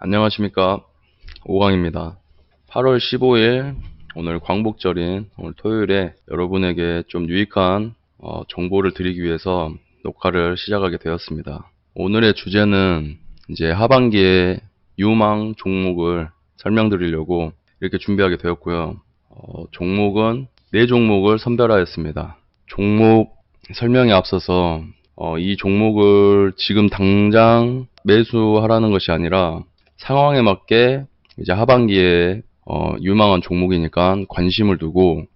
안녕하십니까. 오강입니다. 8월 15일 오늘 광복절인 오늘 토요일에 여러분에게 좀 유익한 정보를 드리기 위해서 녹화를 시작하게 되었습니다. 오늘의 주제는 이제 하반기에 유망 종목을 설명드리려고 이렇게 준비하게 되었고요. 종목은 4종목을 선별하였습니다. 종목 설명에 앞서서 이 종목을 지금 당장 매수하라는 것이 아니라 상황에 맞게 이제 하반기에 유망한 종목이니까 관심을 두고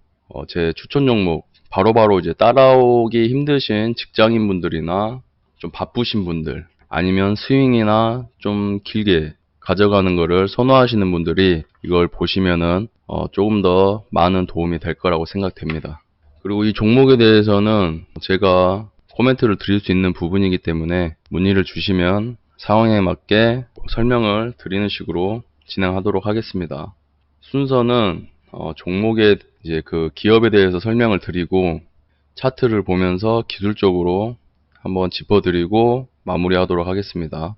제 추천 종목 바로바로 이제 따라오기 힘드신 직장인분들이나 좀 바쁘신 분들 아니면 스윙이나 좀 길게 가져가는 거를 선호하시는 분들이 이걸 보시면은 조금 더 많은 도움이 될 거라고 생각됩니다. 그리고 이 종목에 대해서는 제가 코멘트를 드릴 수 있는 부분이기 때문에 문의를 주시면 상황에 맞게 설명을 드리는 식으로 진행하도록 하겠습니다. 순서는 종목의 이제 그 기업에 대해서 설명을 드리고 차트를 보면서 기술적으로 한번 짚어드리고 마무리하도록 하겠습니다.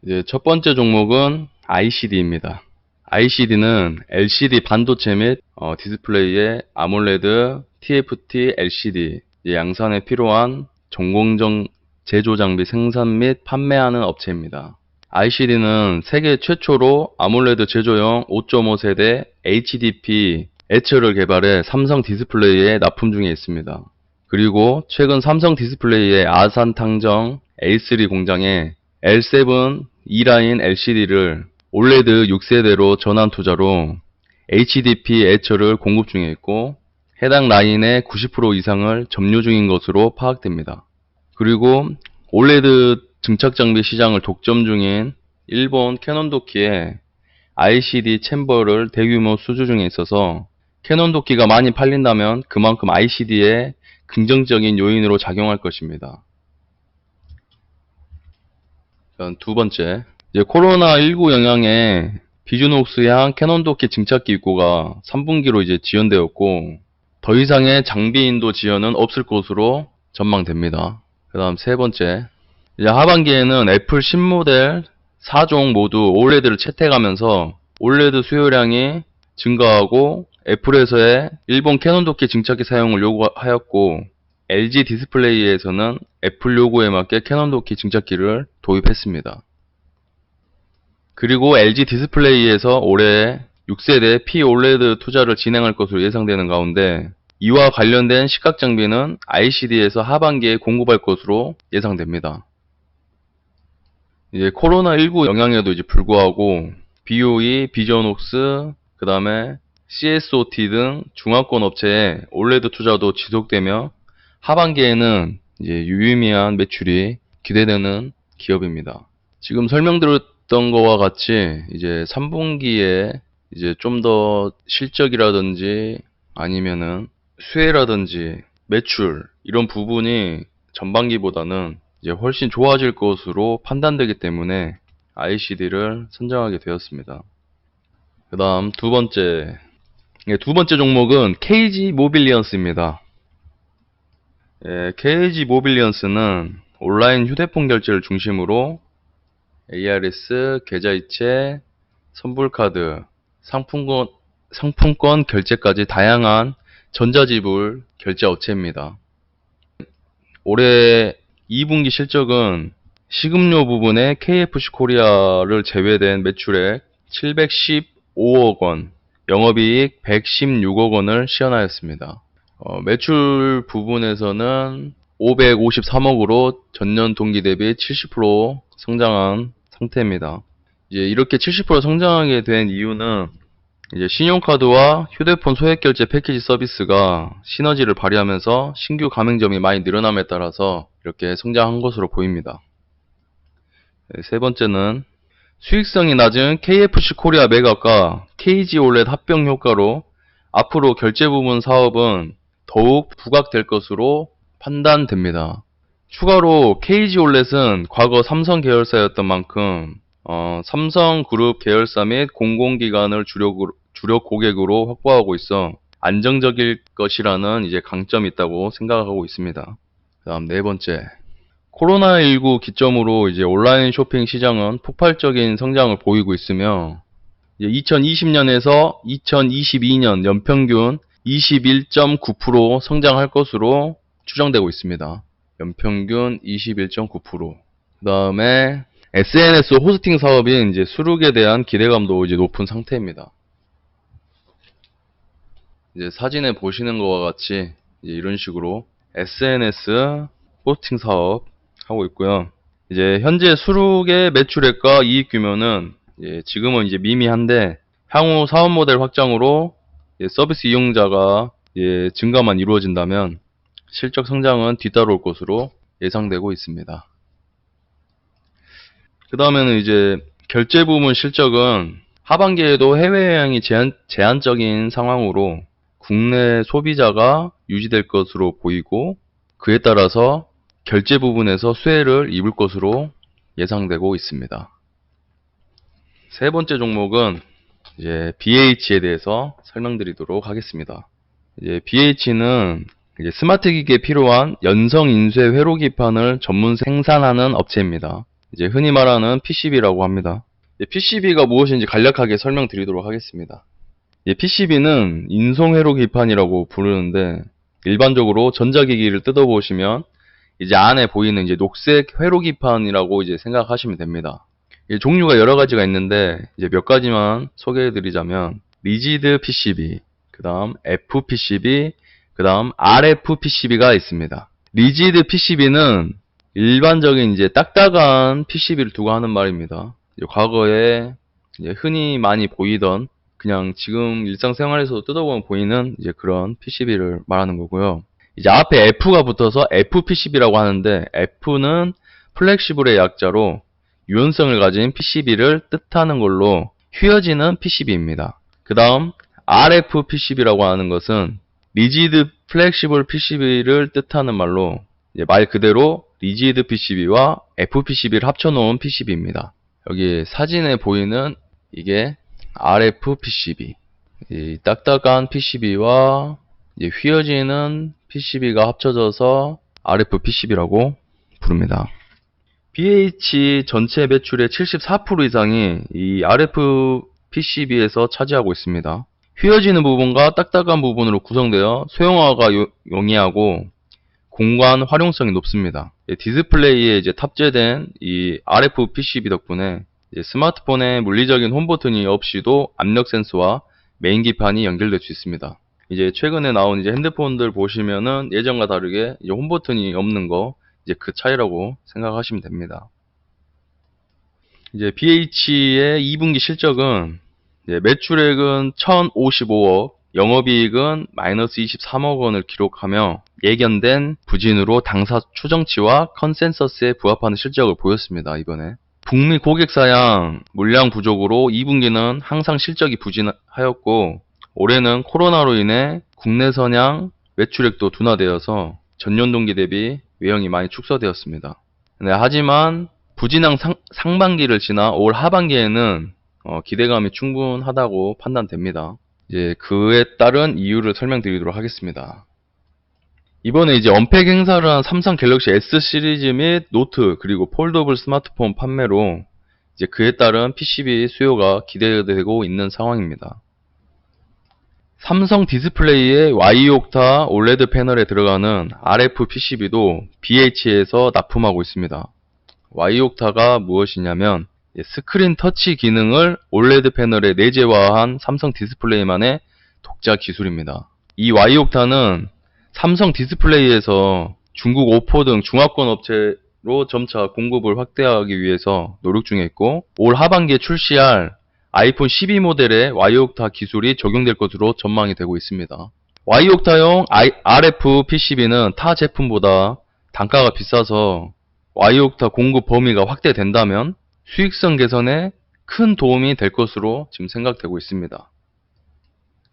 이제 첫 번째 종목은 ICD입니다. ICD는 LCD 반도체 및 디스플레이의 아몰레드, TFT, LCD 양산에 필요한 전공정 제조 장비 생산 및 판매하는 업체입니다. ICD는 세계 최초로 아몰레드 제조용 5.5 세대 HDP 에처를 개발해 삼성 디스플레이에 납품 중에 있습니다. 그리고 최근 삼성 디스플레이의 아산 탕정 A3 공장에 L7 E라인 LCD를 올레드 6세대로 전환 투자로 HDP 에처를 공급 중에 있고 해당 라인의 90% 이상을 점유 중인 것으로 파악됩니다. 그리고 올레드 증착 장비 시장을 독점 중인 일본 캐논도키에 ICD 챔버를 대규모 수주 중에 있어서 캐논도키가 많이 팔린다면 그만큼 ICD에 긍정적인 요인으로 작용할 것입니다. 두 번째, 이제 코로나19 영향에 비즈녹스향 캐논도키 증착기 입고가 3분기로 이제 지연되었고 더 이상의 장비 인도 지연은 없을 것으로 전망됩니다. 그 다음 세 번째, 이제 하반기에는 애플 신모델 4종 모두 올레드를 채택하면서 올레드 수요량이 증가하고 애플에서의 일본 캐논도키 증착기 사용을 요구하였고 LG 디스플레이에서는 애플 요구에 맞게 캐논도키 증착기를 도입했습니다. 그리고 LG 디스플레이에서 올해 6세대 P-OLED 투자를 진행할 것으로 예상되는 가운데 이와 관련된 시각 장비는 ICD에서 하반기에 공급할 것으로 예상됩니다. 이제 코로나19 영향에도 이제 불구하고 BOE, 비전옥스, 그 다음에 CSOT 등 중화권 업체의 올레드 투자도 지속되며 하반기에는 이제 유의미한 매출이 기대되는 기업입니다. 지금 설명드렸던 것과 같이 이제 3분기에 이제 좀 더 실적이라든지 아니면은 수혜라든지 매출 이런 부분이 전반기보다는 이제 훨씬 좋아질 것으로 판단되기 때문에 ICD를 선정하게 되었습니다. 그 다음 두 번째 종목은 KG 모빌리언스입니다. KG 모빌리언스는 온라인 휴대폰 결제를 중심으로 ARS, 계좌이체, 선불카드, 상품권 결제까지 다양한 전자지불 결제 업체입니다. 올해 2분기 실적은 식음료 부분의 KFC 코리아를 제외된 매출액 715억 원, 영업이익 116억 원을 시현하였습니다. 매출 부분에서는 553억으로 전년 동기 대비 70% 성장한 상태입니다. 이제 이렇게 70% 성장하게 된 이유는 이제 신용카드와 휴대폰 소액결제 패키지 서비스가 시너지를 발휘하면서 신규 가맹점이 많이 늘어남에 따라서 이렇게 성장한 것으로 보입니다. 세 번째는 수익성이 낮은 KFC 코리아 매각과 KG 올렛 합병 효과로 앞으로 결제 부분 사업은 더욱 부각될 것으로 판단됩니다. 추가로 KG 올렛은 과거 삼성 계열사였던 만큼 삼성그룹 계열사 및 공공기관을 주력 고객으로 확보하고 있어 안정적일 것이라는 이제 강점이 있다고 생각하고 있습니다. 그 다음 네 번째, 코로나19 기점으로 이제 온라인 쇼핑 시장은 폭발적인 성장을 보이고 있으며 2020년에서 2022년 연평균 21.9% 성장할 것으로 추정되고 있습니다. 연평균 21.9%. 그 다음에 SNS 호스팅 사업인 이제 수륙에 대한 기대감도 이제 높은 상태입니다. 이제 사진에 보시는 것과 같이 이제 이런 식으로 SNS 호스팅 사업 하고 있고요. 이제 현재 수륙의 매출액과 이익 규모는 지금은 이제 미미한데 향후 사업 모델 확장으로 서비스 이용자가 증가만 이루어진다면 실적 성장은 뒤따라올 것으로 예상되고 있습니다. 그 다음에는 이제 결제 부문 실적은 하반기에도 해외여행이 제한적인 상황으로 국내 소비자가 유지될 것으로 보이고 그에 따라서 결제 부분에서 수혜를 입을 것으로 예상되고 있습니다. 세 번째 종목은 이제 BH에 대해서 설명드리도록 하겠습니다. 이제 BH는 이제 스마트 기기에 필요한 연성 인쇄 회로기판을 전문 생산하는 업체입니다. 이제 흔히 말하는 PCB라고 합니다. PCB가 무엇인지 간략하게 설명드리도록 하겠습니다. PCB는 인송 회로기판이라고 부르는데 일반적으로 전자기기를 뜯어보시면 이제 안에 보이는 이제 녹색 회로기판이라고 이제 생각하시면 됩니다. 종류가 여러 가지가 있는데 이제 몇 가지만 소개해드리자면 리지드 PCB, 그 다음 FPCB, 그 다음 RFPCB가 있습니다. 리지드 PCB는 일반적인 이제 딱딱한 PCB를 두고 하는 말입니다. 과거에 이제 흔히 많이 보이던 그냥 지금 일상생활에서 뜯어보면 보이는 이제 그런 PCB를 말하는 거고요. 이제 앞에 F가 붙어서 FPCB라고 하는데 F는 플렉시블의 약자로 유연성을 가진 PCB를 뜻하는 걸로 휘어지는 PCB입니다. 그 다음 RFPCB라고 하는 것은 리지드 플렉시블 PCB를 뜻하는 말로 말 그대로 리지드 PCB와 FPCB를 합쳐놓은 PCB입니다. 여기 사진에 보이는 이게 RFPCB, 이 딱딱한 PCB와 휘어지는 PCB가 합쳐져서 RFPCB라고 부릅니다. BH 전체 매출의 74% 이상이 이 RFPCB에서 차지하고 있습니다. 휘어지는 부분과 딱딱한 부분으로 구성되어 소형화가 용이하고 공간 활용성이 높습니다. 디스플레이에 이제 탑재된 이 RFPCB 덕분에 스마트폰에 물리적인 홈 버튼이 없이도 압력 센서와 메인 기판이 연결될 수 있습니다. 이제 최근에 나온 이제 핸드폰들 보시면은 예전과 다르게 이제 홈 버튼이 없는 거 이제 그 차이라고 생각하시면 됩니다. 이제 BH의 2분기 실적은 매출액은 1,055억, 영업이익은 마이너스 23억 원을 기록하며 예견된 부진으로 당사 추정치와 컨센서스에 부합하는 실적을 보였습니다. 이번에 북미 고객 사양 물량 부족으로 2분기는 항상 실적이 부진하였고 올해는 코로나로 인해 국내 선양 매출액도 둔화되어서 전년 동기 대비 외형이 많이 축소되었습니다. 하지만 부진한 상반기를 지나 올 하반기에는 기대감이 충분하다고 판단됩니다. 이제 그에 따른 이유를 설명드리도록 하겠습니다. 이번에 이제 언팩 행사를 한 삼성 갤럭시 S 시리즈 및 노트 그리고 폴더블 스마트폰 판매로 이제 그에 따른 PCB 수요가 기대되고 있는 상황입니다. 삼성 디스플레이의 Y옥타 OLED 패널에 들어가는 RF PCB도 BH에서 납품하고 있습니다. Y옥타가 무엇이냐면 스크린 터치 기능을 OLED 패널에 내재화한 삼성 디스플레이만의 독자 기술입니다. 이 Y옥타는 삼성 디스플레이에서 중국 오포 등 중화권 업체로 점차 공급을 확대하기 위해서 노력 중에 있고 올 하반기에 출시할 아이폰 12 모델에 Y옥타 기술이 적용될 것으로 전망이 되고 있습니다. Y옥타용 RF PCB는 타 제품보다 단가가 비싸서 Y옥타 공급 범위가 확대된다면 수익성 개선에 큰 도움이 될 것으로 지금 생각되고 있습니다.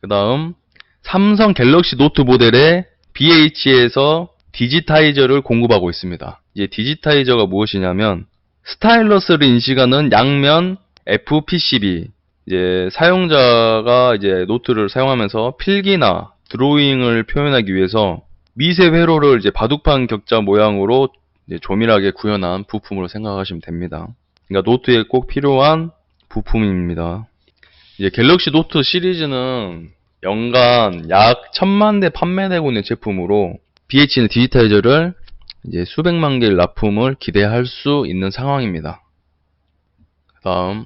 그 다음 삼성 갤럭시 노트 모델에 BH에서 디지타이저를 공급하고 있습니다. 이제 디지타이저가 무엇이냐면 스타일러스를 인식하는 양면 FPCB, 이제 사용자가 이제 노트를 사용하면서 필기나 드로잉을 표현하기 위해서 미세 회로를 이제 바둑판 격자 모양으로 이제 조밀하게 구현한 부품으로 생각하시면 됩니다. 그러니까 노트에 꼭 필요한 부품입니다. 이제 갤럭시 노트 시리즈는 연간 약 1000만 대 판매되고 있는 제품으로 BH는 디지타이저를 이제 수백만 개의 납품을 기대할 수 있는 상황입니다. 다음,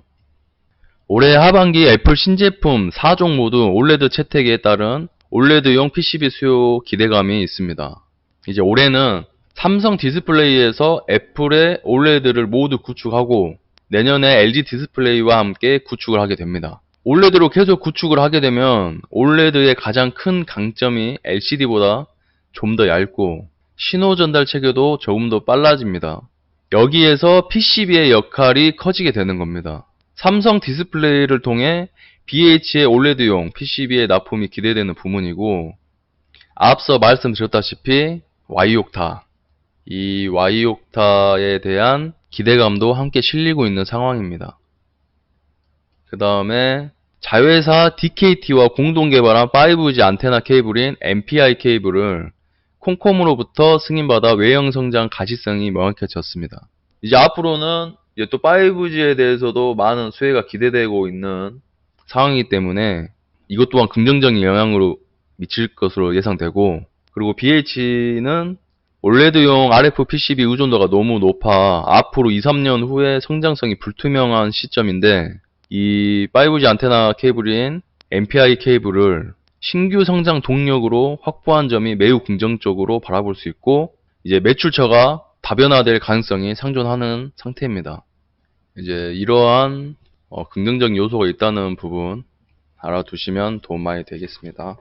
올해 하반기 애플 신제품 4종 모두 올레드 채택에 따른 올레드용 PCB 수요 기대감이 있습니다. 이제 올해는 삼성 디스플레이에서 애플의 올레드를 모두 구축하고 내년에 LG 디스플레이와 함께 구축을 하게 됩니다. 올레드로 계속 구축을 하게 되면 올레드의 가장 큰 강점이 LCD보다 좀 더 얇고 신호 전달 체계도 조금 더 빨라집니다. 여기에서 PCB의 역할이 커지게 되는 겁니다. 삼성 디스플레이를 통해 BH의 올레드용 PCB의 납품이 기대되는 부문이고, 앞서 말씀드렸다시피 Y옥타, 이 Y옥타에 대한 기대감도 함께 실리고 있는 상황입니다. 그 다음에 자회사 DKT와 공동 개발한 5G 안테나 케이블인 MPI 케이블을 콤콤으로부터 승인받아 외형 성장 가시성이 명확해졌습니다. 이제 앞으로는 이제 또 5G에 대해서도 많은 수혜가 기대되고 있는 상황이기 때문에 이것 또한 긍정적인 영향으로 미칠 것으로 예상되고, 그리고 BH는 올레드용 RF PCB 의존도가 너무 높아 앞으로 2-3년 후에 성장성이 불투명한 시점인데, 이 5G 안테나 케이블인 MPI 케이블을 신규 성장 동력으로 확보한 점이 매우 긍정적으로 바라볼 수 있고, 이제 매출처가 다변화될 가능성이 상존하는 상태입니다. 이제 이러한 긍정적인 요소가 있다는 부분 알아두시면 도움 많이 되겠습니다.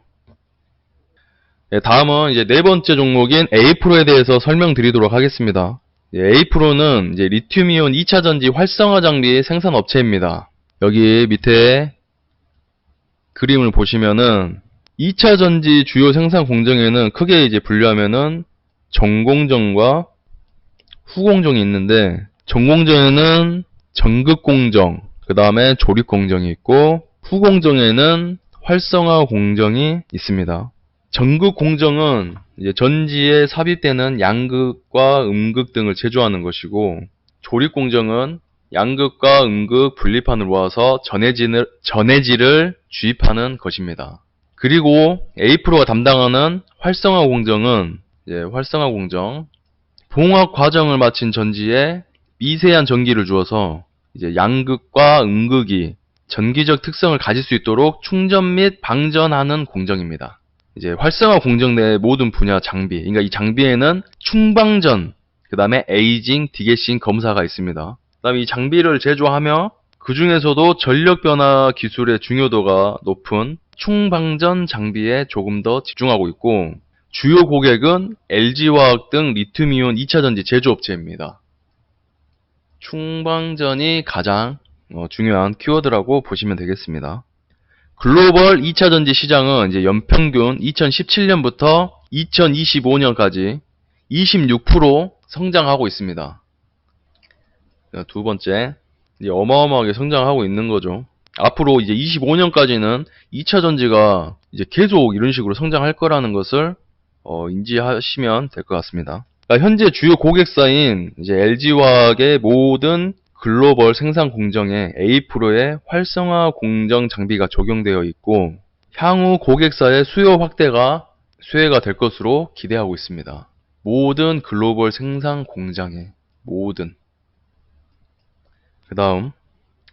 네, 다음은 이제 네 번째 종목인 A프로에 대해서 설명드리도록 하겠습니다. A프로는 이제 리튬이온 2차 전지 활성화 장비 생산 업체입니다. 여기 밑에 그림을 보시면은 2차 전지 주요 생산 공정에는 크게 이제 분류하면은 전공정과 후공정이 있는데, 전공정에는 전극 공정, 그 다음에 조립 공정이 있고, 후공정에는 활성화 공정이 있습니다. 전극 공정은 이제 전지에 삽입되는 양극과 음극 등을 제조하는 것이고, 조립 공정은 양극과 음극 분리판을 모아서 전해질을 주입하는 것입니다. 그리고 A프로가 담당하는 활성화 공정은 활성화 공정, 봉합 과정을 마친 전지에 미세한 전기를 주어서 이제 양극과 음극이 전기적 특성을 가질 수 있도록 충전 및 방전하는 공정입니다. 이제 활성화 공정 내 모든 분야 장비, 그러니까 이 장비에는 충방전, 그 다음에 에이징, 디게싱 검사가 있습니다. 그 다음에 이 장비를 제조하며 그 중에서도 전력 변화 기술의 중요도가 높은 충방전 장비에 조금 더 집중하고 있고, 주요 고객은 LG화학 등 리튬이온 2차전지 제조업체입니다. 충방전이 가장 중요한 키워드라고 보시면 되겠습니다. 글로벌 2차전지 시장은 이제 연평균 2017년부터 2025년까지 26% 성장하고 있습니다. 두 번째, 이제 어마어마하게 성장하고 있는 거죠. 앞으로 이제 25년까지는 2차전지가 이제 계속 이런 식으로 성장할 거라는 것을 인지하시면 될 것 같습니다. 그러니까 현재 주요 고객사인 이제 LG화학의 모든 글로벌 생산 공정에 A프로의 활성화 공정 장비가 적용되어 있고, 향후 고객사의 수요 확대가 수혜가 될 것으로 기대하고 있습니다. 모든 글로벌 생산 공장에 모든. 그 다음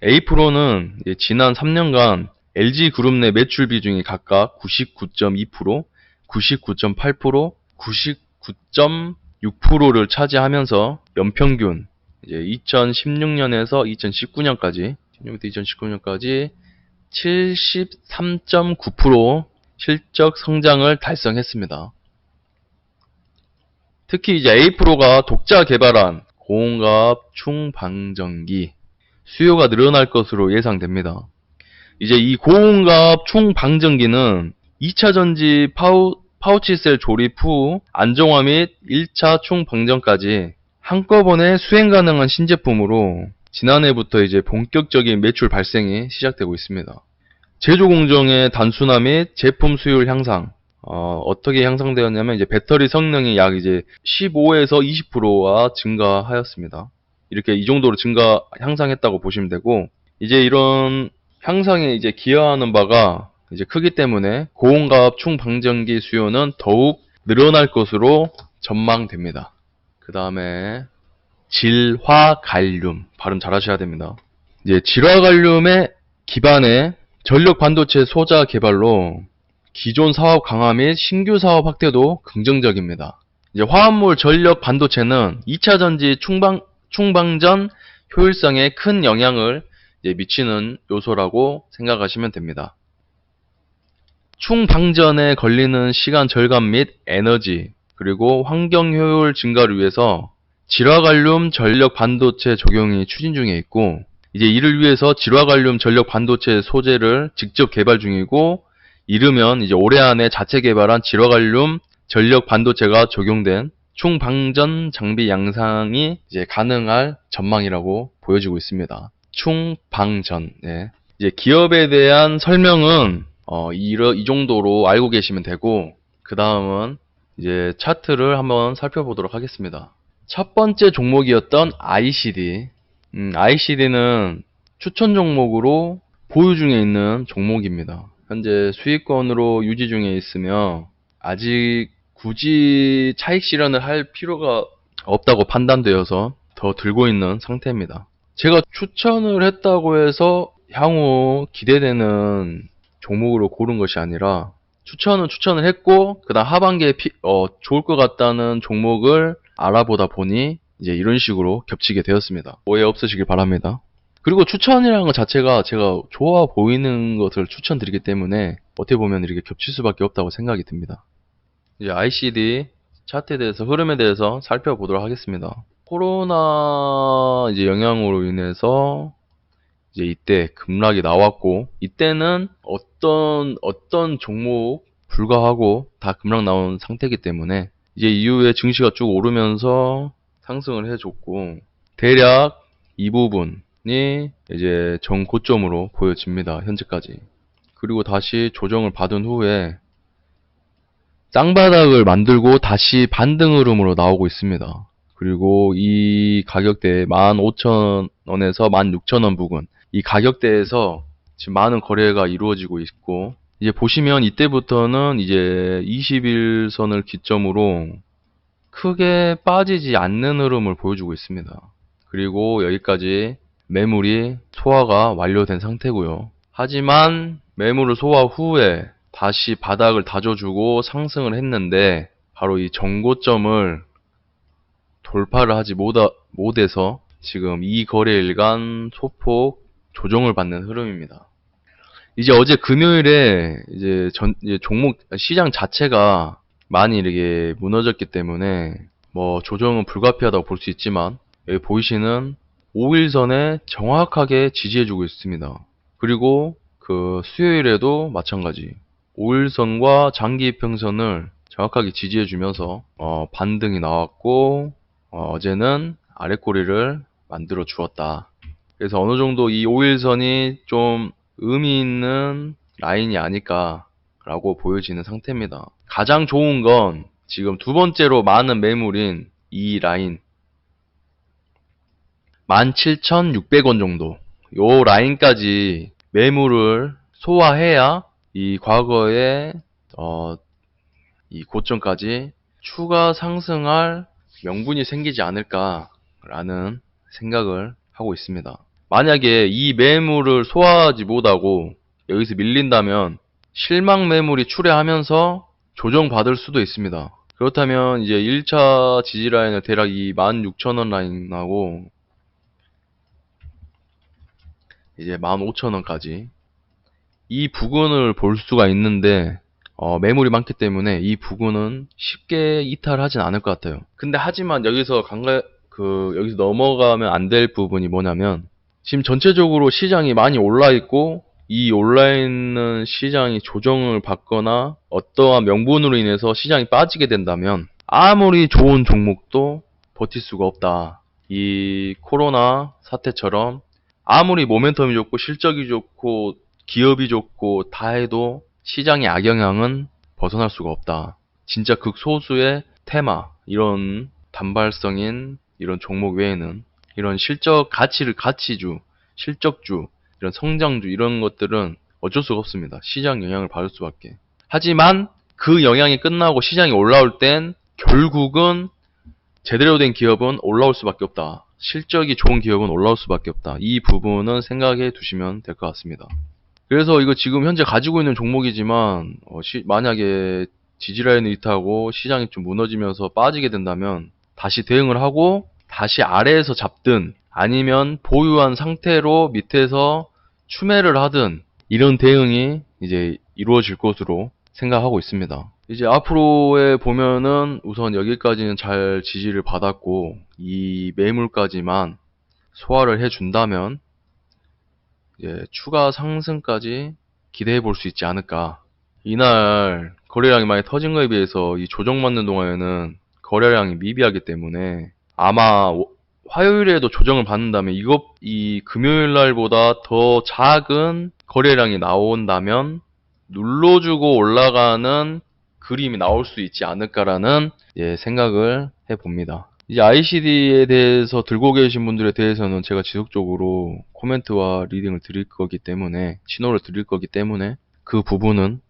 A프로는 지난 3년간 LG그룹 내 매출 비중이 각각 99.2%, 99.8%, 99.6%를 차지하면서 연평균 이제 2016년에서 2019년까지 73.9% 실적 성장을 달성했습니다. 특히 이제 A프로가 독자 개발한 고온가압 충방전기 수요가 늘어날 것으로 예상됩니다. 이제 이 고온가압 충방전기는 2차 전지 파우치셀 조립 후 안정화 및 1차 충방전까지 한꺼번에 수행 가능한 신제품으로 지난해부터 이제 본격적인 매출 발생이 시작되고 있습니다. 제조 공정의 단순화 및 제품 수율 향상, 어떻게 향상되었냐면 이제 배터리 성능이 약 이제 15에서 20%가 증가하였습니다. 이렇게 이 정도로 향상했다고 보시면 되고, 이제 이런 향상에 이제 기여하는 바가 이제 크기 때문에 고온가압 충방전기 수요는 더욱 늘어날 것으로 전망됩니다. 그 다음에 질화갈륨, 발음 잘 하셔야 됩니다. 이제 질화갈륨의 기반에 전력 반도체 소자 개발로 기존 사업 강화 및 신규 사업 확대도 긍정적입니다. 이제 화합물 전력 반도체는 2차 전지 충방전 효율성에 큰 영향을 미치는 요소라고 생각하시면 됩니다. 충방전에 걸리는 시간 절감 및 에너지, 그리고 환경 효율 증가를 위해서 질화갈륨 전력 반도체 적용이 추진 중에 있고, 이제 이를 위해서 질화갈륨 전력 반도체 소재를 직접 개발 중이고, 이르면 이제 올해 안에 자체 개발한 질화갈륨 전력 반도체가 적용된 충방전 장비 양상이 이제 가능할 전망이라고 보여지고 있습니다. 충방전. 네. 이제 기업에 대한 설명은 이 정도로 알고 계시면 되고, 그 다음은 이제 차트를 한번 살펴보도록 하겠습니다. 첫 번째 종목이었던 ICD. ICD는 추천 종목으로 보유 중에 있는 종목입니다. 현재 수익권으로 유지 중에 있으며 아직 굳이 차익 실현을 할 필요가 없다고 판단되어서 더 들고 있는 상태입니다. 제가 추천을 했다고 해서 향후 기대되는 종목으로 고른 것이 아니라, 추천을 했고 그 다음 하반기에 좋을 것 같다는 종목을 알아보다 보니 이제 이런 식으로 겹치게 되었습니다. 오해 없으시길 바랍니다. 그리고 추천이라는 것 자체가 제가 좋아 보이는 것을 추천드리기 때문에 어떻게 보면 이렇게 겹칠 수밖에 없다고 생각이 듭니다. 이제 ICD 차트에 대해서, 흐름에 대해서 살펴보도록 하겠습니다. 코로나 이제 영향으로 인해서 이제 이때 급락이 나왔고, 이때는 어떤 종목 불가하고 다 급락 나온 상태이기 때문에 이제 이후에 증시가 쭉 오르면서 상승을 해줬고, 대략 이 부분이 이제 정고점으로 보여집니다. 현재까지. 그리고 다시 조정을 받은 후에 쌍바닥을 만들고 다시 반등 흐름으로 나오고 있습니다. 그리고 이 가격대 15,000원에서 16,000원 부근, 이 가격대에서 지금 많은 거래가 이루어지고 있고, 이제 보시면 이때부터는 이제 21선을 기점으로 크게 빠지지 않는 흐름을 보여주고 있습니다. 그리고 여기까지 매물이 소화가 완료된 상태고요. 하지만 매물을 소화 후에 다시 바닥을 다져주고 상승을 했는데, 바로 이 정고점을 돌파를 하지 못해서 지금 이 거래일간 소폭 조정을 받는 흐름입니다. 이제 어제 금요일에 이제 종목 시장 자체가 많이 이렇게 무너졌기 때문에 뭐 조정은 불가피하다고 볼 수 있지만, 여기 보이시는 5일선에 정확하게 지지해주고 있습니다. 그리고 그 수요일에도 마찬가지 5일선과 장기 이평선을 정확하게 지지해주면서 반등이 나왔고, 어제는 아랫꼬리를 만들어 주었다. 그래서 어느 정도 이 5일선이 좀 의미 있는 라인이 아닐까라고 보여지는 상태입니다. 가장 좋은 건 지금 두 번째로 많은 매물인 이 라인 17,600원 정도, 요 라인까지 매물을 소화해야 이 과거의 이 고점까지 추가 상승할 명분이 생기지 않을까라는 생각을 하고 있습니다. 만약에 이 매물을 소화하지 못하고 여기서 밀린다면 실망 매물이 출회하면서 조정받을 수도 있습니다. 그렇다면 이제 1차 지지라인을 대략 이 16,000원 라인하고 이제 15,000원까지 이 부근을 볼 수가 있는데, 매물이 많기 때문에 이 부근은 쉽게 이탈하진 않을 것 같아요. 근데 하지만 여기서 여기서 넘어가면 안 될 부분이 뭐냐면, 지금 전체적으로 시장이 많이 올라 있고, 이 올라 있는 시장이 조정을 받거나 어떠한 명분으로 인해서 시장이 빠지게 된다면 아무리 좋은 종목도 버틸 수가 없다. 이 코로나 사태처럼 아무리 모멘텀이 좋고 실적이 좋고 기업이 좋고 다 해도 시장의 악영향은 벗어날 수가 없다. 진짜 극소수의 테마, 이런 단발성인 이런 종목 외에는 이런 실적 가치주, 실적주, 이런 성장주 이런 것들은 어쩔 수가 없습니다. 시장 영향을 받을 수밖에. 하지만 그 영향이 끝나고 시장이 올라올 땐 결국은 제대로 된 기업은 올라올 수밖에 없다. 실적이 좋은 기업은 올라올 수밖에 없다. 이 부분은 생각해 두시면 될 것 같습니다. 그래서 이거 지금 현재 가지고 있는 종목이지만 만약에 지지라인을 이탈하고 시장이 좀 무너지면서 빠지게 된다면 다시 대응을 하고 다시 아래에서 잡든 아니면 보유한 상태로 밑에서 추매를 하든 이런 대응이 이제 이루어질 것으로 생각하고 있습니다. 이제 앞으로에 보면은 우선 여기까지는 잘 지지를 받았고 이 매물까지만 소화를 해준다면 이제 추가 상승까지 기대해 볼 수 있지 않을까. 이날 거래량이 많이 터진 거에 비해서 이 조정받는 동안에는 거래량이 미비하기 때문에 아마 화요일에도 조정을 받는다면 이 금요일 날보다 더 작은 거래량이 나온다면 눌러주고 올라가는 그림이 나올 수 있지 않을까라는 생각을 해봅니다. 이제 ICD에 대해서 들고 계신 분들에 대해서는 제가 지속적으로 코멘트와 리딩을 드릴 거기 때문에 신호를 드릴 거기 때문에 그 부분은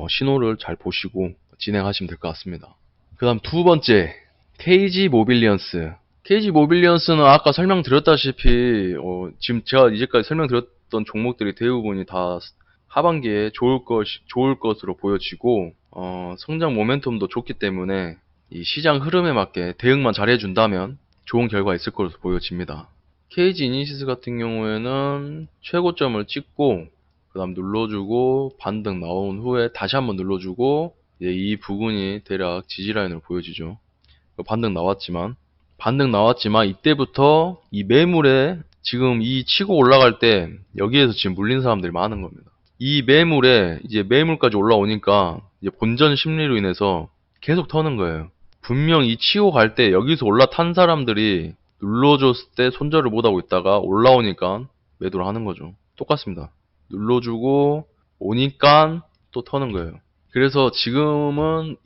신호를 잘 보시고 진행하시면 될 것 같습니다. 그 다음 두 번째 KG 모빌리언스. KG 모빌리언스는 아까 설명드렸다시피 지금 제가 이제까지 설명드렸던 종목들이 대부분이 다 하반기에 좋을 것으로 보여지고 성장 모멘텀도 좋기 때문에 이 시장 흐름에 맞게 대응만 잘 해준다면 좋은 결과 있을 것으로 보여집니다. KG 이니시스 같은 경우에는 최고점을 찍고 그 다음 눌러주고 반등 나온 후에 다시 한번 눌러주고 이 부분이 대략 지지라인으로 보여지죠. 반등 나왔지만 이때부터 이 매물에 지금 이 치고 올라갈 때 여기에서 지금 물린 사람들이 많은 겁니다. 이 매물에 이제 매물까지 올라오니까 이제 본전 심리로 인해서 계속 터는 거예요. 분명 이 치고 갈 때 여기서 올라탄 사람들이 눌러줬을 때 손절을 못하고 있다가 올라오니까 매도를 하는 거죠. 똑같습니다. 눌러주고 오니까 또 터는 거예요. 그래서 지금은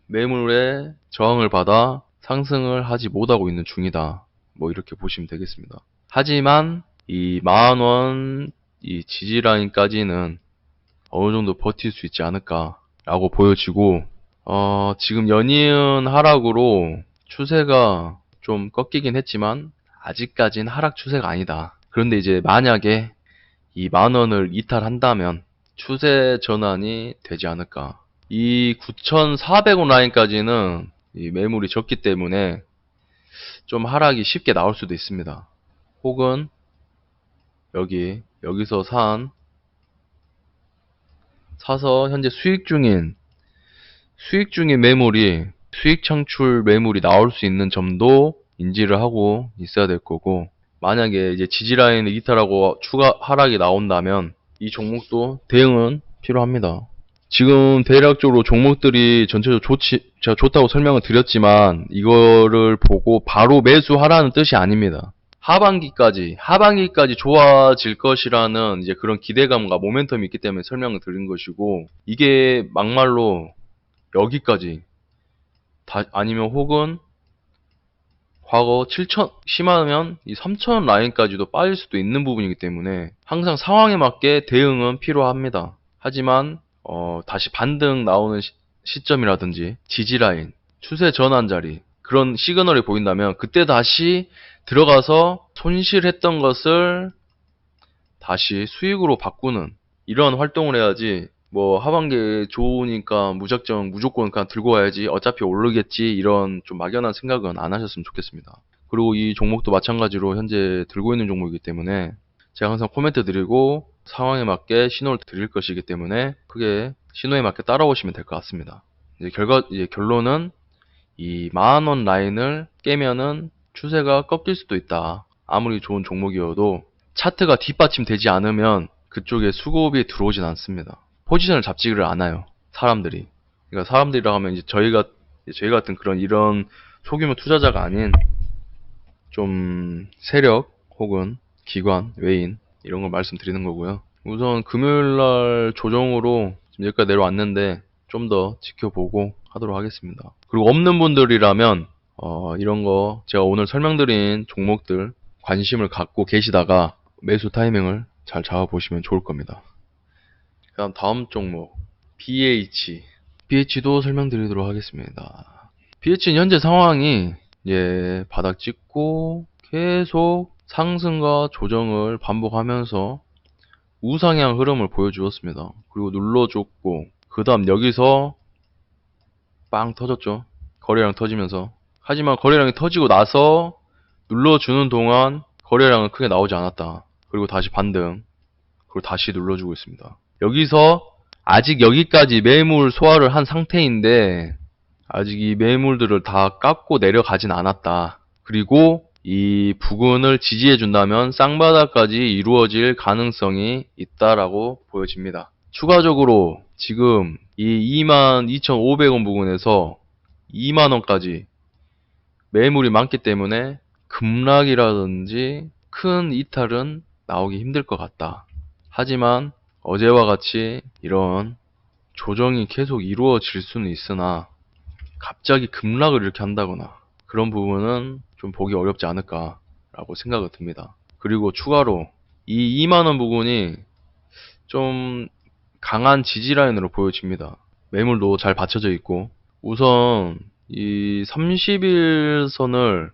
매물에 저항을 받아 상승을 하지 못하고 있는 중이다. 뭐 이렇게 보시면 되겠습니다. 하지만 이 10,000원 이 지지라인까지는 어느 정도 버틸 수 있지 않을까 라고 보여지고 지금 연이은 하락으로 추세가 좀 꺾이긴 했지만 아직까진 하락 추세가 아니다. 그런데 이제 만약에 이 10,000원을 이탈한다면 추세 전환이 되지 않을까. 이 9,400원 라인까지는 이 매물이 적기 때문에 좀 하락이 쉽게 나올 수도 있습니다. 혹은 여기서 사서 현재 수익 중인 매물이 수익 창출 매물이 나올 수 있는 점도 인지를 하고 있어야 될 거고, 만약에 이제 지지라인을 이탈하고 추가 하락이 나온다면 이 종목도 대응은 필요합니다. 지금 대략적으로 종목들이 전체적으로 제가 좋다고 설명을 드렸지만 이거를 보고 바로 매수하라는 뜻이 아닙니다. 하반기까지 좋아질 것이라는 이제 그런 기대감과 모멘텀이 있기 때문에 설명을 드린 것이고, 이게 막말로 여기까지 아니면 혹은 과거 7천 심하면 이 3,000원 라인까지도 빠질 수도 있는 부분이기 때문에 항상 상황에 맞게 대응은 필요합니다. 하지만 다시 반등 나오는 시점이라든지 지지라인, 추세 전환 자리 그런 시그널이 보인다면 그때 다시 들어가서 손실했던 것을 다시 수익으로 바꾸는 이런 활동을 해야지, 뭐 하반기에 좋으니까 무조건 그냥 들고 와야지 어차피 오르겠지 이런 좀 막연한 생각은 안 하셨으면 좋겠습니다. 그리고 이 종목도 마찬가지로 현재 들고 있는 종목이기 때문에 제가 항상 코멘트 드리고 상황에 맞게 신호를 드릴 것이기 때문에 크게 신호에 맞게 따라오시면 될 것 같습니다. 이제 결론은 이 10,000원 라인을 깨면은 추세가 꺾일 수도 있다. 아무리 좋은 종목이어도 차트가 뒷받침되지 않으면 그쪽에 수급이 들어오진 않습니다. 포지션을 잡지를 않아요. 사람들이. 그러니까 사람들이라 하면 이제 저희 같은 이런 소규모 투자자가 아닌 좀 세력 혹은 기관, 외인 이런 걸 말씀드리는 거고요. 우선 금요일날 조정으로 지금 여기까지 내려왔는데 좀 더 지켜보고 하도록 하겠습니다. 그리고 없는 분들이라면 이런 거 제가 오늘 설명드린 종목들 관심을 갖고 계시다가 매수 타이밍을 잘 잡아보시면 좋을 겁니다. 그다음 다음 종목 BH도 설명드리도록 하겠습니다. BH는 현재 상황이 바닥 찍고 계속 상승과 조정을 반복하면서 우상향 흐름을 보여주었습니다. 그리고 눌러줬고 그 다음 여기서 빵 터졌죠. 거래량 터지면서. 하지만 거래량이 터지고 나서 눌러주는 동안 거래량은 크게 나오지 않았다. 그리고 다시 반등. 그리고 다시 눌러주고 있습니다. 여기서 아직 여기까지 매물 소화를 한 상태인데 아직 이 매물들을 다 깎고 내려가진 않았다. 그리고 이 부근을 지지해 준다면 쌍바닥까지 이루어질 가능성이 있다라고 보여집니다. 추가적으로 지금 이 22,500원 부근에서 2만원까지 매물이 많기 때문에 급락이라든지 큰 이탈은 나오기 힘들 것 같다. 하지만 어제와 같이 이런 조정이 계속 이루어질 수는 있으나 갑자기 급락을 이렇게 한다거나 그런 부분은 좀 보기 어렵지 않을까라고 생각이 듭니다. 그리고 추가로 이 2만원 부분이 좀 강한 지지라인으로 보여집니다. 매물도 잘 받쳐져 있고 우선 이 30일선을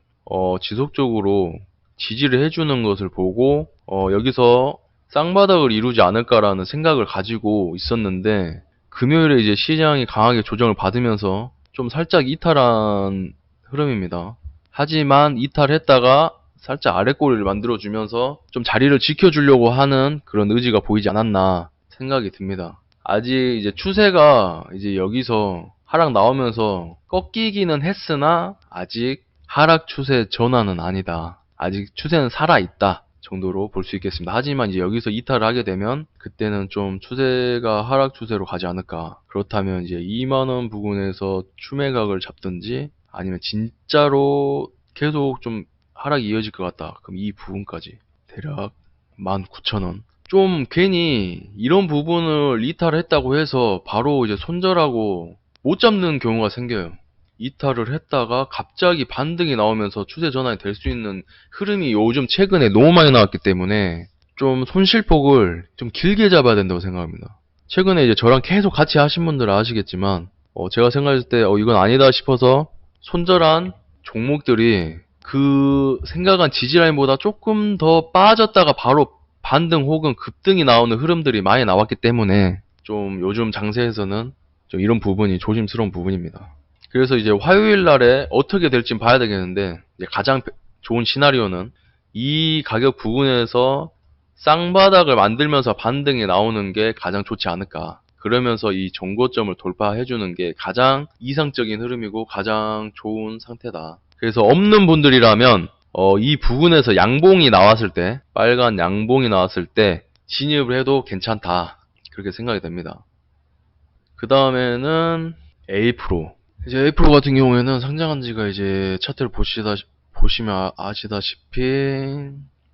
지속적으로 지지를 해주는 것을 보고 여기서 쌍바닥을 이루지 않을까라는 생각을 가지고 있었는데 금요일에 이제 시장이 강하게 조정을 받으면서 좀 살짝 이탈한 흐름입니다. 하지만 이탈했다가 살짝 아랫꼬리를 만들어주면서 좀 자리를 지켜주려고 하는 그런 의지가 보이지 않았나 생각이 듭니다. 아직 이제 추세가 이제 여기서 하락 나오면서 꺾이기는 했으나 아직 하락 추세 전환은 아니다. 아직 추세는 살아있다 정도로 볼 수 있겠습니다. 하지만 이제 여기서 이탈을 하게 되면 그때는 좀 추세가 하락 추세로 가지 않을까. 그렇다면 이제 2만원 부근에서 추매각을 잡든지 아니면 진짜로 계속 좀 하락이 이어질 것 같다. 그럼 이 부분까지 대략 19,000원. 좀 괜히 이런 부분을 이탈했다고 해서 바로 이제 손절하고 못 잡는 경우가 생겨요. 이탈을 했다가 갑자기 반등이 나오면서 추세 전환이 될 수 있는 흐름이 요즘 최근에 너무 많이 나왔기 때문에 좀 손실폭을 좀 길게 잡아야 된다고 생각합니다. 최근에 이제 저랑 계속 같이 하신 분들은 아시겠지만 제가 생각했을 때 이건 아니다 싶어서 손절한 종목들이 그 생각한 지지라인보다 조금 더 빠졌다가 바로 반등 혹은 급등이 나오는 흐름들이 많이 나왔기 때문에 좀 요즘 장세에서는 좀 이런 부분이 조심스러운 부분입니다. 그래서 이제 화요일 날에 어떻게 될지 봐야 되겠는데 이제 가장 좋은 시나리오는 이 가격 부근에서 쌍바닥을 만들면서 반등이 나오는 게 가장 좋지 않을까. 그러면서 이 정고점을 돌파해주는 게 가장 이상적인 흐름이고 가장 좋은 상태다. 그래서 없는 분들이라면 이 부근에서 양봉이 나왔을 때 빨간 양봉이 나왔을 때 진입을 해도 괜찮다. 그렇게 생각이 됩니다. 그 다음에는 A프로. 이제 A프로 같은 경우에는 상장한 지가 이제 차트를 보시면 아시다시피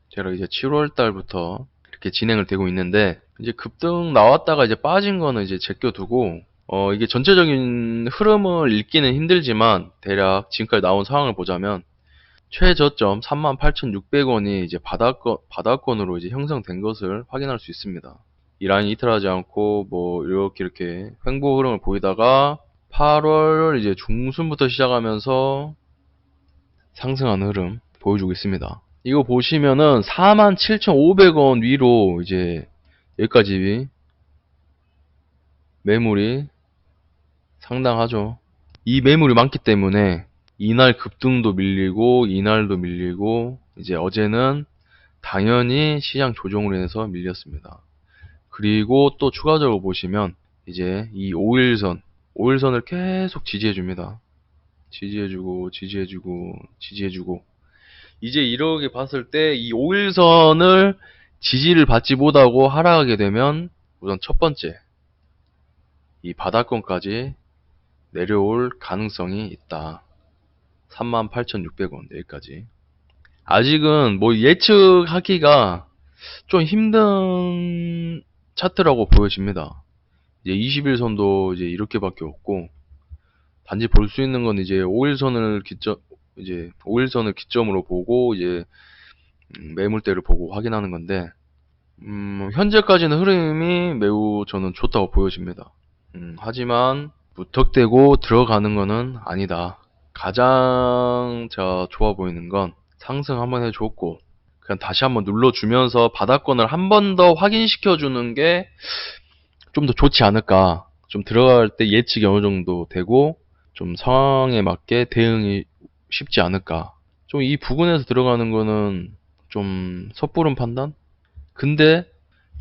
제가 이제 7월 달부터 이렇게 진행을 되고 있는데 이제 급등 나왔다가 이제 빠진 거는 이제 제껴두고 이게 전체적인 흐름을 읽기는 힘들지만 대략 지금까지 나온 상황을 보자면 최저점 38,600원이 이제 바닥권으로 이제 형성된 것을 확인할 수 있습니다. 이 라인이 이탈하지 않고 뭐 이렇게 횡보 흐름을 보이다가 8월 이제 중순부터 시작하면서 상승하는 흐름 보여주고 있습니다. 이거 보시면은 47,500원 위로 이제 여기까지 매물이 상당하죠. 이 매물이 많기 때문에 이날 급등도 밀리고 이날도 밀리고 이제 어제는 당연히 시장 조정으로 인해서 밀렸습니다. 그리고 또 추가적으로 보시면 이제 이 5일선을 계속 지지해줍니다. 지지해주고 이제 이렇게 봤을 때 이 5일선을 지지를 받지 못하고 하락하게 되면 우선 첫 번째 이 바닥권까지 내려올 가능성이 있다. 38,600원 여기까지. 아직은 뭐 예측하기가 좀 힘든 차트라고 보여집니다. 이제 20일선도 이제 이렇게밖에 없고, 단지 볼 수 있는 건 이제 5일선을 기점으로 보고 이제 매물대를 보고 확인하는 건데, 현재까지는 흐름이 매우 저는 좋다고 보여집니다. 하지만 무턱대고 들어가는 거는 아니다. 가장 제가 좋아 보이는 건 상승 한번 해줬고, 그냥 다시 한번 눌러주면서 바닥권을 한 번 더 확인시켜주는 게 좀 더 좋지 않을까. 좀 들어갈 때 예측이 어느 정도 되고, 좀 상황에 맞게 대응이 쉽지 않을까. 좀 이 부근에서 들어가는 거는 좀 섣부른 판단? 근데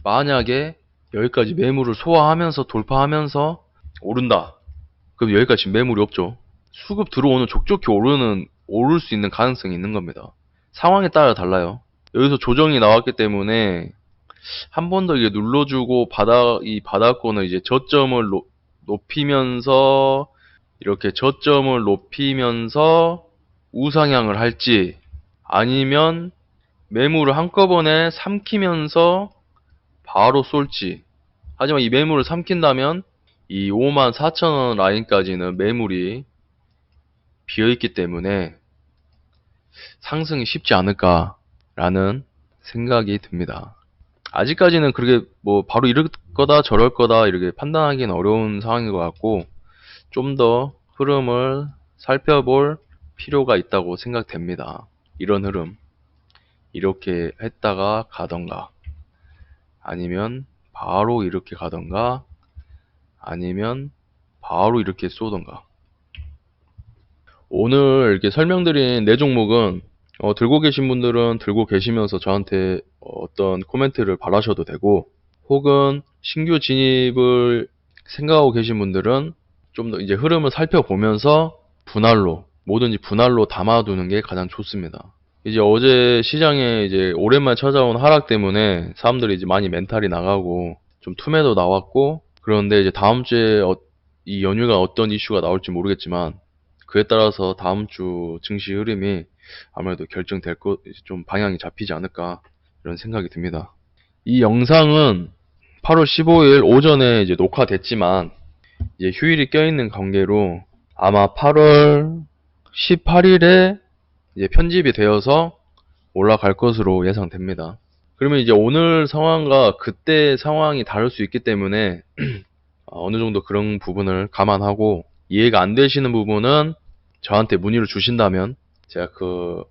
만약에 여기까지 매물을 소화하면서 돌파하면서 오른다. 그럼 여기까지 지금 매물이 없죠. 수급 들어오는 족족히 오를 수 있는 가능성이 있는 겁니다. 상황에 따라 달라요. 여기서 조정이 나왔기 때문에 한 번 더 이게 눌러주고 이 바닥권을 이제 저점을 높이면서 이렇게 저점을 높이면서 우상향을 할지, 아니면 매물을 한꺼번에 삼키면서 바로 쏠지. 하지만 이 매물을 삼킨다면 이 54,000원 라인까지는 매물이 비어있기 때문에 상승이 쉽지 않을까라는 생각이 듭니다. 아직까지는 그렇게 뭐 바로 이럴 거다 저럴 거다 이렇게 판단하기는 어려운 상황인 것 같고, 좀 더 흐름을 살펴볼 필요가 있다고 생각됩니다. 이런 흐름, 이렇게 했다가 가던가, 아니면 바로 이렇게 가던가, 아니면 바로 이렇게 쏘던가. 오늘 이렇게 설명드린 네 종목은 들고 계신 분들은 들고 계시면서 저한테 어떤 코멘트를 바라셔도 되고, 혹은 신규 진입을 생각하고 계신 분들은 좀 더 이제 흐름을 살펴보면서 뭐든지 분할로 담아두는 게 가장 좋습니다. 이제 어제 시장에 이제 오랜만에 찾아온 하락 때문에 사람들이 이제 많이 멘탈이 나가고 좀 투매도 나왔고, 그런데 이제 다음 주에 이 연휴가 어떤 이슈가 나올지 모르겠지만, 그에 따라서 다음 주 증시 흐름이 아무래도 결정될 좀 방향이 잡히지 않을까, 이런 생각이 듭니다. 이 영상은 8월 15일 오전에 이제 녹화됐지만, 이제 휴일이 껴있는 관계로 아마 8월 18일에 이제 편집이 되어서 올라갈 것으로 예상됩니다. 그러면 이제 오늘 상황과 그때 상황이 다를 수 있기 때문에 어느 정도 그런 부분을 감안하고, 이해가 안 되시는 부분은 저한테 문의를 주신다면 제가 그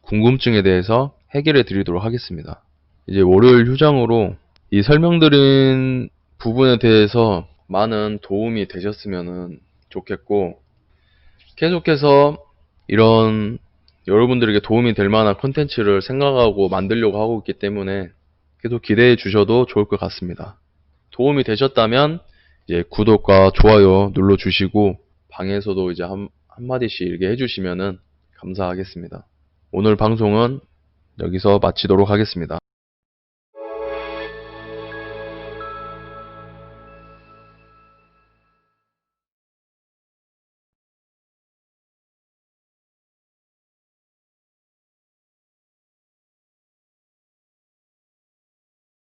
궁금증에 대해서 해결해 드리도록 하겠습니다. 이제 월요일 휴장으로 이 설명드린 부분에 대해서 많은 도움이 되셨으면 좋겠고, 계속해서 이런 여러분들에게 도움이 될 만한 콘텐츠를 생각하고 만들려고 하고 있기 때문에 계속 기대해 주셔도 좋을 것 같습니다. 도움이 되셨다면 이제 구독과 좋아요 눌러주시고, 방에서도 이제 한마디씩 이렇게 해주시면은 감사하겠습니다. 오늘 방송은 여기서 마치도록 하겠습니다.